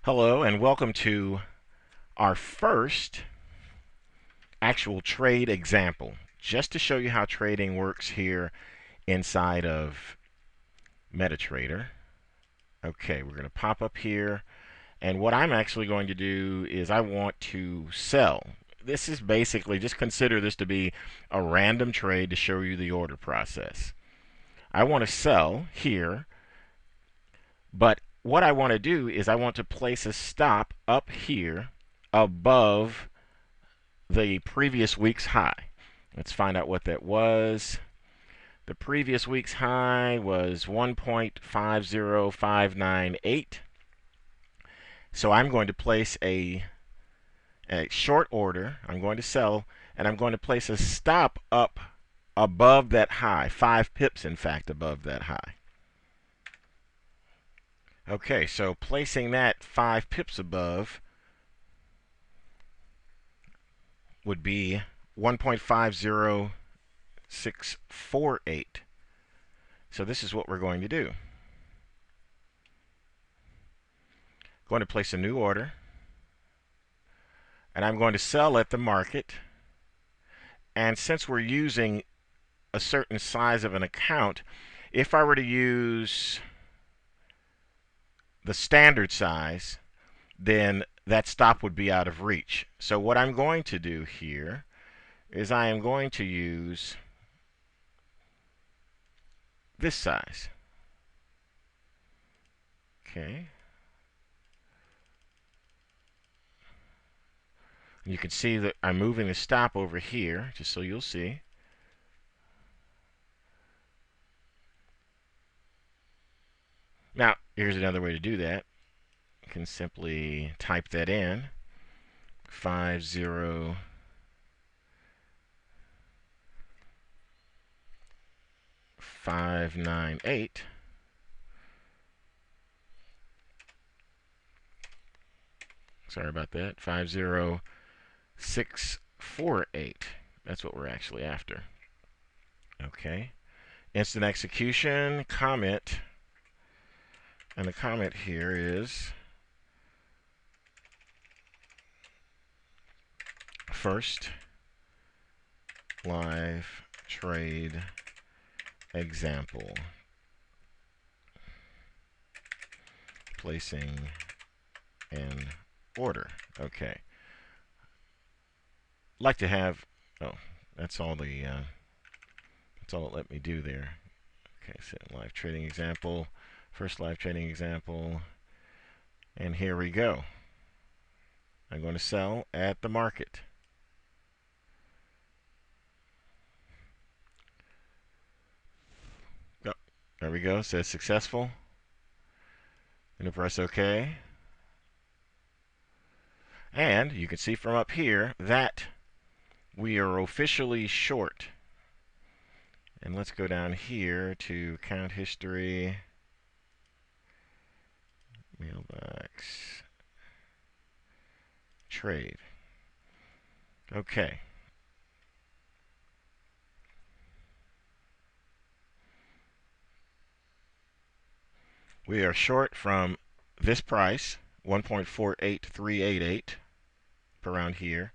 Hello and welcome to our first actual trade example, just to show you how trading works here inside of MetaTrader. Okay, we're going to pop up here, and what I'm actually going to do is I want to sell. This is basically, just consider this to be a random trade to show you the order process. I want to sell here, but what I want to do is I want to place a stop up here above the previous week's high. Let's find out what that was. The previous week's high was 1.50598. So I'm going to place a short order. I'm going to sell, and I'm going to place a stop up above that high, 5 pips, in fact, above that high. Okay, so placing that 5 pips above would be 1.50648. So this is what we're going to do. Going to place a new order, and I'm going to sell at the market. And since we're using a certain size of an account, if I were to use the standard size, then that stop would be out of reach. So what I'm going to do here is I am going to use this size. Okay. You can see that I'm moving the stop over here, just so you'll see. Now, here's another way to do that. You can simply type that in, 50598. Sorry about that. 50648. That's what we're actually after. Okay. Instant execution, comment. And the comment here is first live trade example. Placing an order. Okay. Like to have, oh, that's all it let me do there. Okay, set live trading example, first live trading example, and here we go. I'm going to sell at the market. Oh, there we go. It says successful. I'm going to press OK. And you can see from up here that we are officially short. And let's go down here to account history, mailbox, trade. Okay. We are short from this price, 1.48388, around here.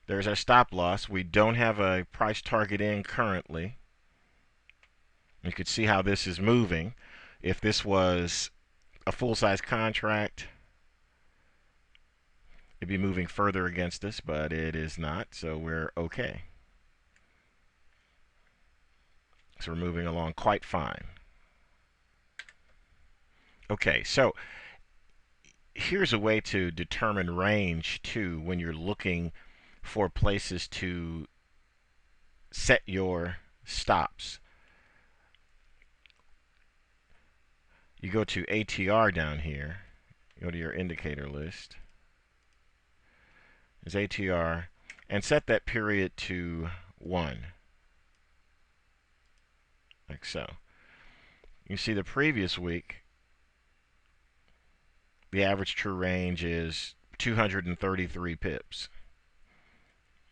There's our stop loss. We don't have a price target in currently. You could see how this is moving. If this was a full-size contract, it'd be moving further against us, but it is not, so we're okay. So we're moving along quite fine. Okay, so here's a way to determine range too when you're looking for places to set your stops. You go to ATR down here, go to your indicator list. There's ATR, and set that period to 1, like so. You see the previous week, the average true range is 233 pips.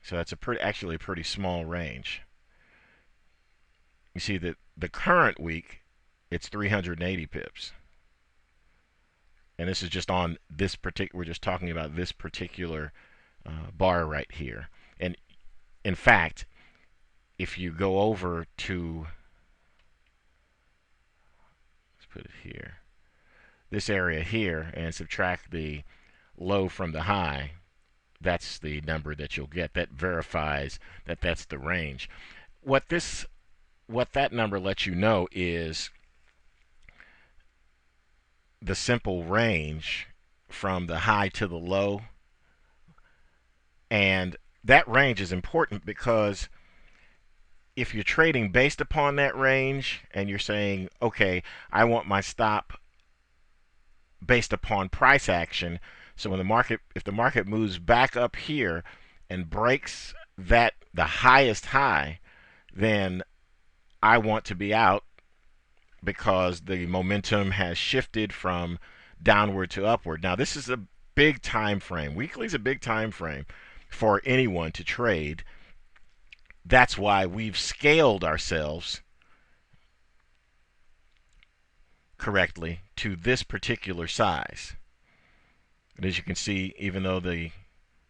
So that's actually a pretty small range. You see that the current week, it's 380 pips. And this is just on this particular, we're just talking about this particular bar right here. And in fact, if you go over to, let's put it here, this area here, and subtract the low from the high, that's the number that you'll get. That verifies that that's the range. What that number lets you know is the simple range from the high to the low. And that range is important because if you're trading based upon that range and you're saying, okay, I want my stop based upon price action, so when the market, if the market moves back up here and breaks that the highest high, then I want to be out because the momentum has shifted from downward to upward. Now this is a big time frame. Weekly is a big time frame for anyone to trade. That's why we've scaled ourselves correctly to this particular size. And as you can see, even though the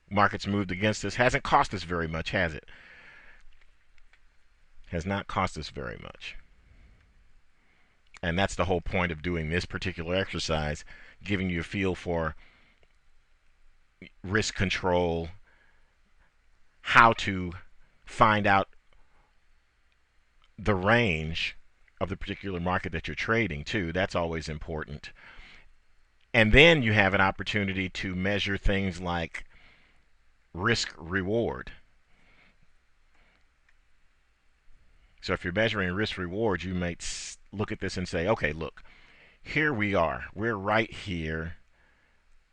market's moved against us, hasn't cost us very much, has it? Has not cost us very much. And that's the whole point of doing this particular exercise, giving you a feel for risk control, how to find out the range of the particular market that you're trading too. That's always important. And then you have an opportunity to measure things like risk reward. So if you're measuring risk reward, you might look at this and say, okay, look, here we are. We're right here.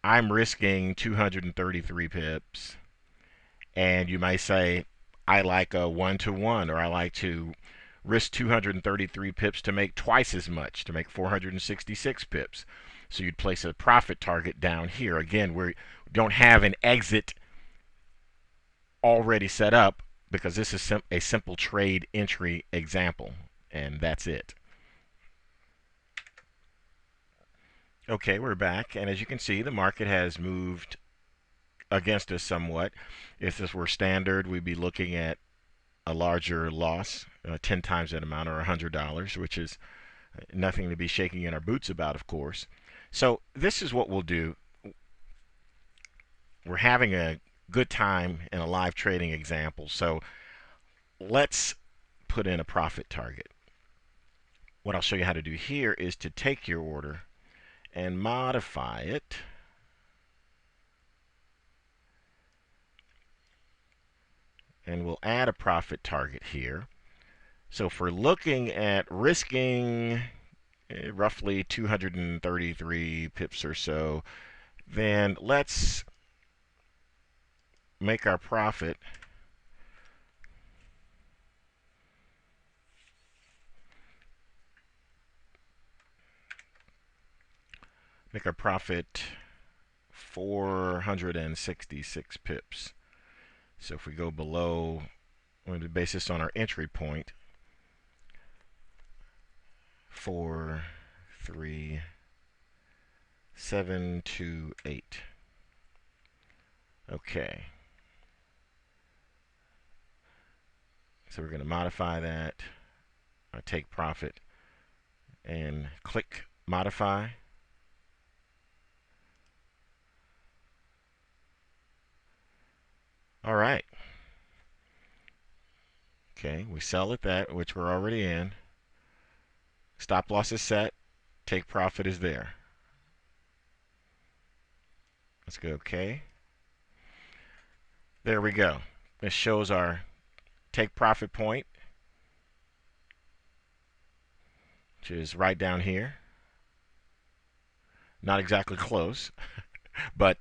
I'm risking 233 pips. And you might say, I like a 1-to-1, or I like to risk 233 pips to make twice as much, to make 466 pips. So you'd place a profit target down here. Again, we don't have an exit already set up because this is a simple trade entry example, and that's it. Okay, we're back, and as you can see, the market has moved against us somewhat. If this were standard, we'd be looking at a larger loss, 10 times that amount, or $100, which is nothing to be shaking in our boots about, of course. So this is what we'll do. We're having a good time in a live trading example, so let's put in a profit target. What I'll show you how to do here is to take your order and modify it. And we'll add a profit target here. So if we're looking at risking roughly 233 pips or so, then let's make our profit make our profit 466 pips. So if we go below, we're going to base this on our entry point, 43728. Okay. So we're going to modify that, take profit, and click modify. All right. Okay, we sell at that, which we're already in. Stop loss is set. Take profit is there. Let's go OK. There we go. This shows our take profit point, which is right down here. Not exactly close, but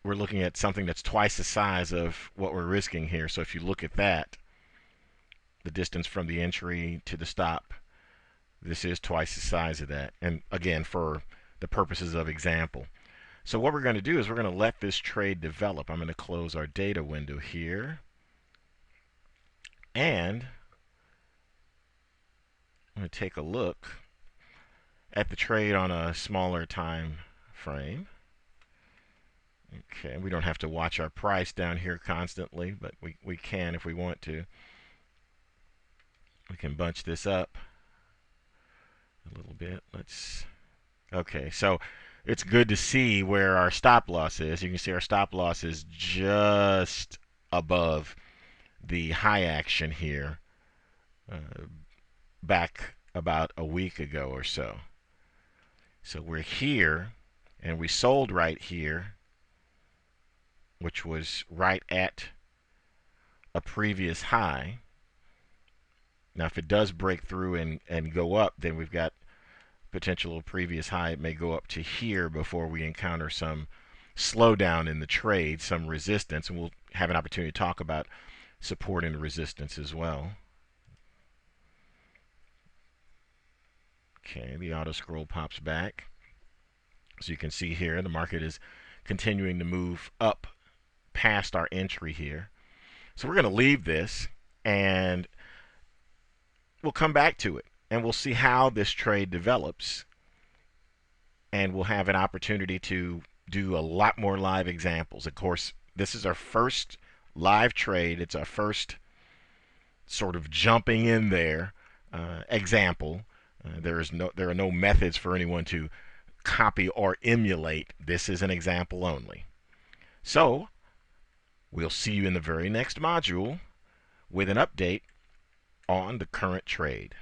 we're looking at something that's twice the size of what we're risking here. So if you look at that, the distance from the entry to the stop, this is twice the size of that. And again, for the purposes of example. So what we're going to do is we're going to let this trade develop. I'm going to close our data window here. And I'm going to take a look at the trade on a smaller time frame. Okay, we don't have to watch our price down here constantly, but we can if we want to. We can bunch this up a little bit. Okay, so it's good to see where our stop loss is. You can see our stop loss is just above the high action here back about a week ago or so. So we're here, and we sold right here, which was right at a previous high. Now, if it does break through and go up, then we've got potential previous high. It may go up to here before we encounter some slowdown in the trade, some resistance, and we'll have an opportunity to talk about support and resistance as well. Okay, the auto scroll pops back. So you can see here the market is continuing to move up past our entry here. So we're going to leave this and we'll come back to it and we'll see how this trade develops, and we'll have an opportunity to do a lot more live examples. Of course, this is our first live trade. It's our first sort of jumping in there example. There are no methods for anyone to copy or emulate. This is an example only. So we'll see you in the very next module with an update on the current trade.